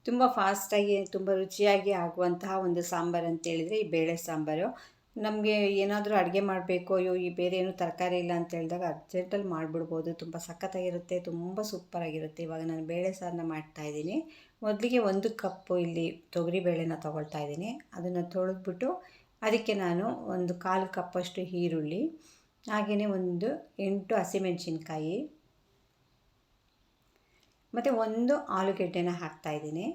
ತುಂಬ ಫಾಸ್ಟಾಗಿ ತುಂಬ ರುಚಿಯಾಗಿ ಆಗುವಂತಹ ಒಂದು ಸಾಂಬಾರು ಅಂತೇಳಿದರೆ ಈ ಬೇಳೆ ಸಾಂಬಾರು. ನಮಗೆ ಏನಾದರೂ ಅಡುಗೆ ಮಾಡಬೇಕು, ಅಯ್ಯೋ ಈ ಬೇರೆ ಏನೂ ತರಕಾರಿ ಇಲ್ಲ ಅಂತ ಹೇಳಿದಾಗ ಅರ್ಜೆಂಟಲ್ಲಿ ಮಾಡಿಬಿಡ್ಬೋದು. ತುಂಬ ಸಖತ್ತಾಗಿರುತ್ತೆ, ತುಂಬ ಸೂಪರಾಗಿರುತ್ತೆ. ಇವಾಗ ನಾನು ಬೇಳೆ ಸಾರನ್ನ ಮಾಡ್ತಾಯಿದ್ದೀನಿ. ಮೊದಲಿಗೆ 1 ಕಪ್ಪು ಇಲ್ಲಿ ತೊಗರಿಬೇಳೆನ ತೊಗೊಳ್ತಾ ಇದ್ದೀನಿ. ಅದನ್ನು ತೊಳೆದ್ಬಿಟ್ಟು ಅದಕ್ಕೆ ನಾನು ಒಂದು 1/4 ಕಪ್ಪಷ್ಟು ಈರುಳ್ಳಿ, ಹಾಗೆಯೇ ಒಂದು 8 ಹಸಿಮೆಣಸಿನ್ಕಾಯಿ ಮತ್ತು 1 ಆಲೂಗೆಡ್ಡೆನ ಹಾಕ್ತಾಯಿದ್ದೀನಿ.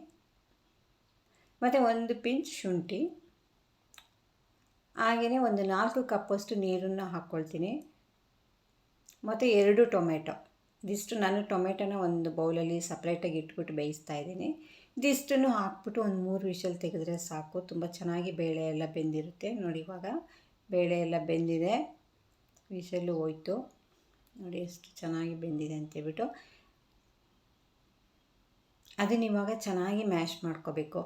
ಮತ್ತು 1 ಪಿಂಚ್ ಶುಂಠಿ, ಹಾಗೆಯೇ ಒಂದು 4 ಕಪ್ಪಷ್ಟು ನೀರನ್ನು ಹಾಕ್ಕೊಳ್ತೀನಿ. ಮತ್ತು 2 ಟೊಮೆಟೊ. ಇದಿಷ್ಟು ನಾನು ಟೊಮೆಟೊನ ಒಂದು ಬೌಲಲ್ಲಿ ಸಪ್ರೇಟಾಗಿ ಇಟ್ಬಿಟ್ಟು ಬೇಯಿಸ್ತಾ ಇದ್ದೀನಿ. ಇದಿಷ್ಟನ್ನು ಹಾಕ್ಬಿಟ್ಟು ಒಂದು 3 ವಿಷಲ್ ತೆಗೆದ್ರೆ ಸಾಕು. ತುಂಬ ಚೆನ್ನಾಗಿ ಬೇಳೆ ಎಲ್ಲ ಬೆಂದಿರುತ್ತೆ. ನೋಡಿ, ಇವಾಗ ಬೇಳೆ ಎಲ್ಲ ಬೆಂದಿದೆ, ವಿಷಲ್ಲು ಹೋಯ್ತು. ನೋಡಿ ಎಷ್ಟು ಚೆನ್ನಾಗಿ ಬೆಂದಿದೆ ಅಂತೇಳ್ಬಿಟ್ಟು ಅದನ್ನ ಇವಾಗ ಚೆನ್ನಾಗಿ ಮ್ಯಾಶ್ ಮಾಡ್ಕೋಬೇಕು.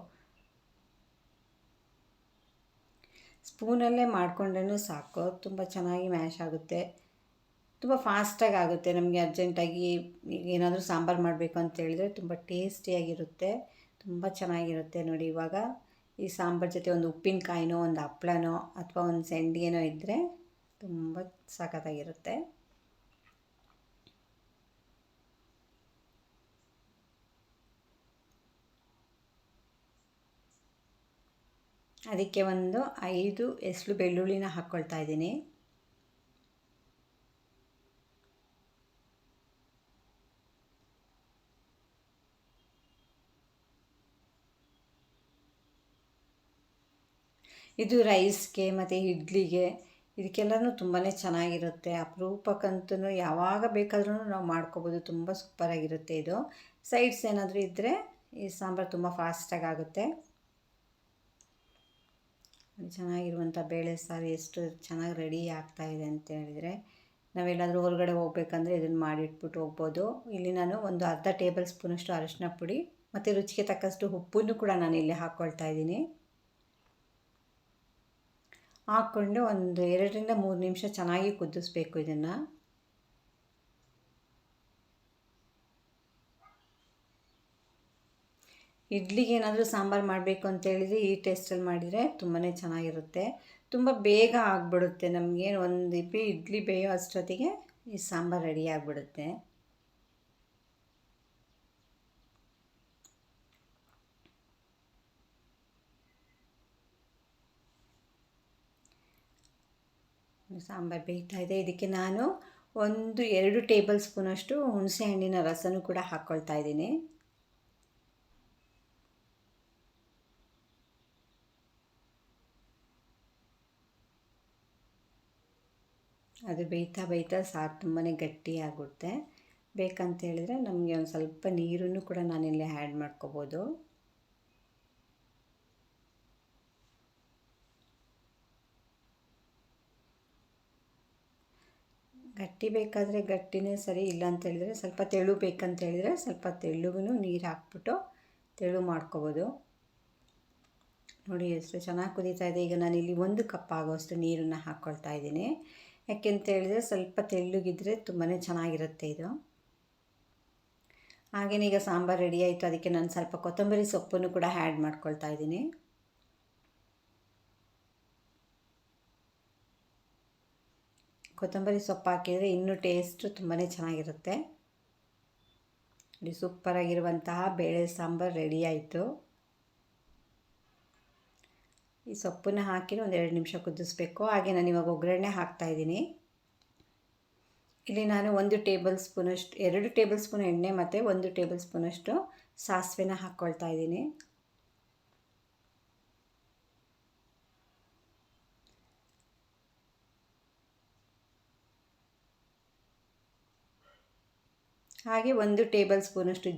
ಸ್ಪೂನಲ್ಲೇ ಮಾಡಿಕೊಂಡ್ರೂ ಸಾಕು, ತುಂಬ ಚೆನ್ನಾಗಿ ಮ್ಯಾಶ್ ಆಗುತ್ತೆ. ತುಂಬ ಫಾಸ್ಟಾಗಿ ಆಗುತ್ತೆ. ನಮಗೆ ಅರ್ಜೆಂಟಾಗಿ ಏನಾದರೂ ಸಾಂಬಾರು ಮಾಡಬೇಕು ಅಂತೇಳಿದರೆ ತುಂಬ ಟೇಸ್ಟಿಯಾಗಿರುತ್ತೆ, ತುಂಬ ಚೆನ್ನಾಗಿರುತ್ತೆ. ನೋಡಿ, ಇವಾಗ ಈ ಸಾಂಬಾರು ಜೊತೆ ಒಂದು ಉಪ್ಪಿನಕಾಯಿನೋ ಒಂದು ಹಪ್ಳನೋ ಅಥವಾ ಒಂದು ಸಂಡಿಗೆನೋ ಇದ್ದರೆ ತುಂಬ ಸಖತ್ತಾಗಿರುತ್ತೆ. ಅದಕ್ಕೆ ಒಂದು 5 ಎಸಳು ಬೆಳ್ಳುಳ್ಳಿನ ಹಾಕ್ಕೊಳ್ತಾ ಇದ್ದೀನಿ. ಇದು ರೈಸ್ಗೆ ಮತ್ತು ಇಡ್ಲಿಗೆ ಇದಕ್ಕೆಲ್ಲನೂ ತುಂಬಾ ಚೆನ್ನಾಗಿರುತ್ತೆ. ಅಪರೂಪಕ್ಕಂತೂ ಯಾವಾಗ ಬೇಕಾದ್ರೂ ನಾವು ಮಾಡ್ಕೋಬೋದು. ತುಂಬ ಸೂಪರಾಗಿರುತ್ತೆ ಇದು. ಸೈಡ್ಸ್ ಏನಾದರೂ ಇದ್ದರೆ ಈ ಸಾಂಬಾರು ತುಂಬ ಫಾಸ್ಟಾಗಿ ಆಗುತ್ತೆ. ಚೆನ್ನಾಗಿರುವಂಥ ಬೇಳೆ ಸಾರು ಎಷ್ಟು ಚೆನ್ನಾಗಿ ರೆಡಿ ಆಗ್ತಾಯಿದೆ ಅಂತ ಹೇಳಿದರೆ, ನಾವೆಲ್ಲಾದರೂ ಹೊರಗಡೆ ಹೋಗ್ಬೇಕಂದ್ರೆ ಇದನ್ನು ಮಾಡಿಟ್ಬಿಟ್ಟು ಹೋಗ್ಬೋದು. ಇಲ್ಲಿ ನಾನು ಒಂದು ಅರ್ಧ ಟೇಬಲ್ ಸ್ಪೂನಷ್ಟು ಅರಿಶಿನ ಪುಡಿ ಮತ್ತು ರುಚಿಗೆ ತಕ್ಕಷ್ಟು ಉಪ್ಪನ್ನು ಕೂಡ ನಾನು ಇಲ್ಲಿ ಹಾಕ್ಕೊಳ್ತಾ ಇದ್ದೀನಿ. ಹಾಕ್ಕೊಂಡು ಒಂದು 2 ರಿಂದ 3 ನಿಮಿಷ ಚೆನ್ನಾಗಿ ಕುದಿಸ್ಬೇಕು ಇದನ್ನು. ಇಡ್ಲಿಗೆ ಏನಾದರೂ ಸಾಂಬಾರು ಮಾಡಬೇಕು ಅಂತೇಳಿದರೆ ಈ ಟೇಸ್ಟಲ್ಲಿ ಮಾಡಿದರೆ ತುಂಬಾ ಚೆನ್ನಾಗಿರುತ್ತೆ. ತುಂಬ ಬೇಗ ಆಗಿಬಿಡುತ್ತೆ. ನಮಗೆ ಒಂದು ಇಡ್ಲಿ ಬೇಯೋ ಅಷ್ಟೊತ್ತಿಗೆ ಈ ಸಾಂಬಾರು ರೆಡಿ ಆಗಿಬಿಡುತ್ತೆ. ಸಾಂಬಾರು ಬೇಯ್ತಾ ಇದೆ. ಇದಕ್ಕೆ ನಾನು 2 ಟೇಬಲ್ ಸ್ಪೂನಷ್ಟು ಹುಣಸೆ ಹಣ್ಣಿನ ರಸನೂ ಕೂಡ ಹಾಕ್ಕೊಳ್ತಾ ಇದ್ದೀನಿ. ಅದು ಬೇಯ್ತಾ ಸಾರು ತುಂಬಾ ಗಟ್ಟಿಯಾಗುತ್ತೆ. ಬೇಕಂತ ಹೇಳಿದ್ರೆ ನಮಗೆ ಒಂದು ಸ್ವಲ್ಪ ನೀರನ್ನು ಕೂಡ ನಾನಿಲ್ಲಿ ಆ್ಯಡ್ ಮಾಡ್ಕೋಬೋದು. ಗಟ್ಟಿ ಬೇಕಾದರೆ ಗಟ್ಟಿನೇ ಸರಿ, ಇಲ್ಲ ಅಂತ ಹೇಳಿದರೆ ಸ್ವಲ್ಪ ತೆಳು ಬೇಕಂತ ಹೇಳಿದರೆ ಸ್ವಲ್ಪ ತೆಳುಗೂ ನೀರು ಹಾಕ್ಬಿಟ್ಟು ತೆಳು ಮಾಡ್ಕೋಬೋದು. ನೋಡಿ ಎಷ್ಟು ಚೆನ್ನಾಗಿ ಕುದೀತಾ ಇದೆ. ಈಗ ನಾನಿಲ್ಲಿ 1 ಕಪ್ ಆಗೋಷ್ಟು ನೀರನ್ನು ಹಾಕ್ಕೊಳ್ತಾ ಇದ್ದೀನಿ. ಯಾಕೆಂತ ಹೇಳಿದರೆ ಸ್ವಲ್ಪ ತೆಳ್ಳಗಿದ್ರೆ ತುಂಬಾ ಚೆನ್ನಾಗಿರುತ್ತೆ ಇದು. ಹಾಗೆಯೇ ಈಗ ಸಾಂಬಾರು ರೆಡಿ ಆಯಿತು. ಅದಕ್ಕೆ ನಾನು ಸ್ವಲ್ಪ ಕೊತ್ತಂಬರಿ ಸೊಪ್ಪನ್ನು ಕೂಡ ಆ್ಯಡ್ ಮಾಡ್ಕೊಳ್ತಾ ಇದ್ದೀನಿ. ಕೊತ್ತಂಬರಿ ಸೊಪ್ಪು ಹಾಕಿದರೆ ಇನ್ನೂ ಟೇಸ್ಟು ತುಂಬಾ ಚೆನ್ನಾಗಿರುತ್ತೆ. ಸೂಪರಾಗಿರುವಂತಹ ಬೇಳೆ ಸಾಂಬಾರು ರೆಡಿ ಆಯಿತು. ಈ ಸೊಪ್ಪನ್ನು ಹಾಕಿ ಒಂದು 2 ನಿಮಿಷ ಕುದಿಸ್ಬೇಕು. ಹಾಗೆ ನಾನು ಇವಾಗ ಒಗ್ಗರಣೆ ಹಾಕ್ತಾಯಿದ್ದೀನಿ. ಇಲ್ಲಿ ನಾನು 2 ಟೇಬಲ್ ಸ್ಪೂನ್ ಎಣ್ಣೆ ಮತ್ತು 1 ಟೇಬಲ್ ಸ್ಪೂನಷ್ಟು ಸಾಸಿವೆನ ಹಾಕ್ಕೊಳ್ತಾ ಇದ್ದೀನಿ. ಹಾಗೆ 1 ಟೇಬಲ್ ಸ್ಪೂನಷ್ಟು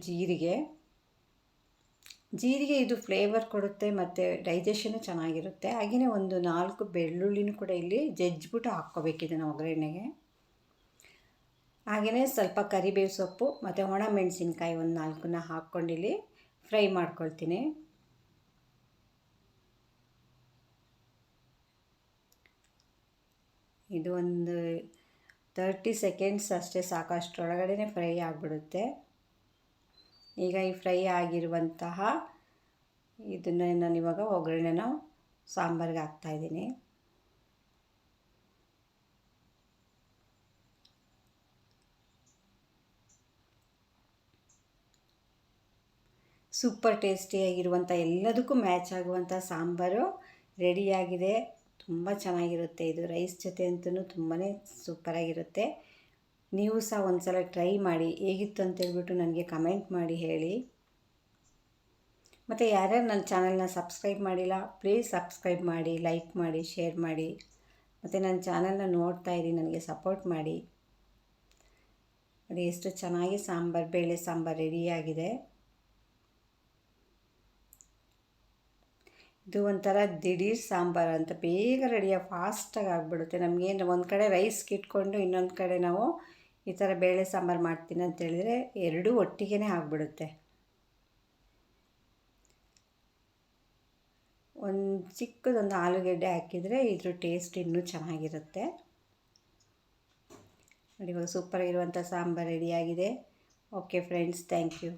ಜೀರಿಗೆ ಇದು ಫ್ಲೇವರ್ ಕೊಡುತ್ತೆ ಮತ್ತು ಡೈಜೆಷನ್ನು ಚೆನ್ನಾಗಿರುತ್ತೆ. ಹಾಗೆಯೇ ಒಂದು 4 ಬೆಳ್ಳುಳ್ಳಿನೂ ಕೂಡ ಇಲ್ಲಿ ಜಜ್ಜಿಬಿಟ್ಟು ಹಾಕ್ಕೋಬೇಕು ಇದನ್ನು ಒಗ್ಗರಣೆಗೆ. ಹಾಗೆಯೇ ಸ್ವಲ್ಪ ಕರಿಬೇವು ಸೊಪ್ಪು ಮತ್ತು ಒಣ ಮೆಣಸಿನ್ಕಾಯಿ ಒಂದು 4ನ್ನ ಹಾಕ್ಕೊಂಡು ಇಲ್ಲಿ ಫ್ರೈ ಮಾಡ್ಕೊಳ್ತೀನಿ. ಇದು ಒಂದು 30 ಸೆಕೆಂಡ್ಸ್ ಅಷ್ಟೇ ಸಾಕು, ಅಷ್ಟರೊಳಗಡೆ ಫ್ರೈ ಆಗಿಬಿಡುತ್ತೆ. ಈಗ ಈ ಫ್ರೈ ಆಗಿರುವಂತಹ ಇದನ್ನು ನಾನು ಇವಾಗ ಒಗ್ಗರಣೆನ ಸಾಂಬಾರಿಗೆ ಹಾಕ್ತಾಯಿದ್ದೀನಿ. ಸೂಪರ್ ಟೇಸ್ಟಿಯಾಗಿರುವಂಥ ಎಲ್ಲದಕ್ಕೂ ಮ್ಯಾಚ್ ಆಗುವಂಥ ಸಾಂಬಾರು ರೆಡಿಯಾಗಿದೆ. ತುಂಬ ಚೆನ್ನಾಗಿರುತ್ತೆ ಇದು. ರೈಸ್ ಜೊತೆ ಅಂತೂ ತುಂಬಾ ಸೂಪರಾಗಿರುತ್ತೆ. ನೀವು ಸಹ ಒಂದು ಸಲ ಟ್ರೈ ಮಾಡಿ, ಹೇಗಿತ್ತು ಅಂತೇಳ್ಬಿಟ್ಟು ನನಗೆ ಕಮೆಂಟ್ ಮಾಡಿ ಹೇಳಿ. ಮತ್ತು ಯಾರ್ಯಾರು ನನ್ನ ಚಾನಲ್ನ ಸಬ್ಸ್ಕ್ರೈಬ್ ಮಾಡಿಲ್ಲ, ಪ್ಲೀಸ್ ಸಬ್ಸ್ಕ್ರೈಬ್ ಮಾಡಿ, ಲೈಕ್ ಮಾಡಿ, ಶೇರ್ ಮಾಡಿ. ಮತ್ತು ನನ್ನ ಚಾನಲ್ನ ನೋಡ್ತಾ ಇರಿ, ನನಗೆ ಸಪೋರ್ಟ್ ಮಾಡಿ. ನೋಡಿ ಎಷ್ಟು ಚೆನ್ನಾಗಿ ಬೇಳೆ ಸಾಂಬಾರು ರೆಡಿಯಾಗಿದೆ. ಇದು ಒಂಥರ ದಿಢೀರ್ ಸಾಂಬಾರು ಅಂತ, ಬೇಗ ರೆಡಿಯಾಗಿ ಫಾಸ್ಟಾಗಿ ಆಗಿಬಿಡುತ್ತೆ. ನಮಗೇನು ಒಂದು ಕಡೆ ರೈಸ್ಗೆ ಇಟ್ಕೊಂಡು ಇನ್ನೊಂದು ಕಡೆ ನಾವು ಈ ಥರ ಬೇಳೆ ಸಾಂಬಾರು ಮಾಡ್ತೀನಿ ಅಂತೇಳಿದರೆ ಎರಡೂ ಒಟ್ಟಿಗೆ ಆಗಿಬಿಡುತ್ತೆ. ಒಂದು ಚಿಕ್ಕದೊಂದು ಆಲೂಗೆಡ್ಡೆ ಹಾಕಿದರೆ ಇದ್ರ ಟೇಸ್ಟ್ ಇನ್ನೂ ಚೆನ್ನಾಗಿರುತ್ತೆ. ನೋಡಿ ಇವಾಗ ಸೂಪರಾಗಿರುವಂಥ ಸಾಂಬಾರು ರೆಡಿಯಾಗಿದೆ. Okay friends, thank you.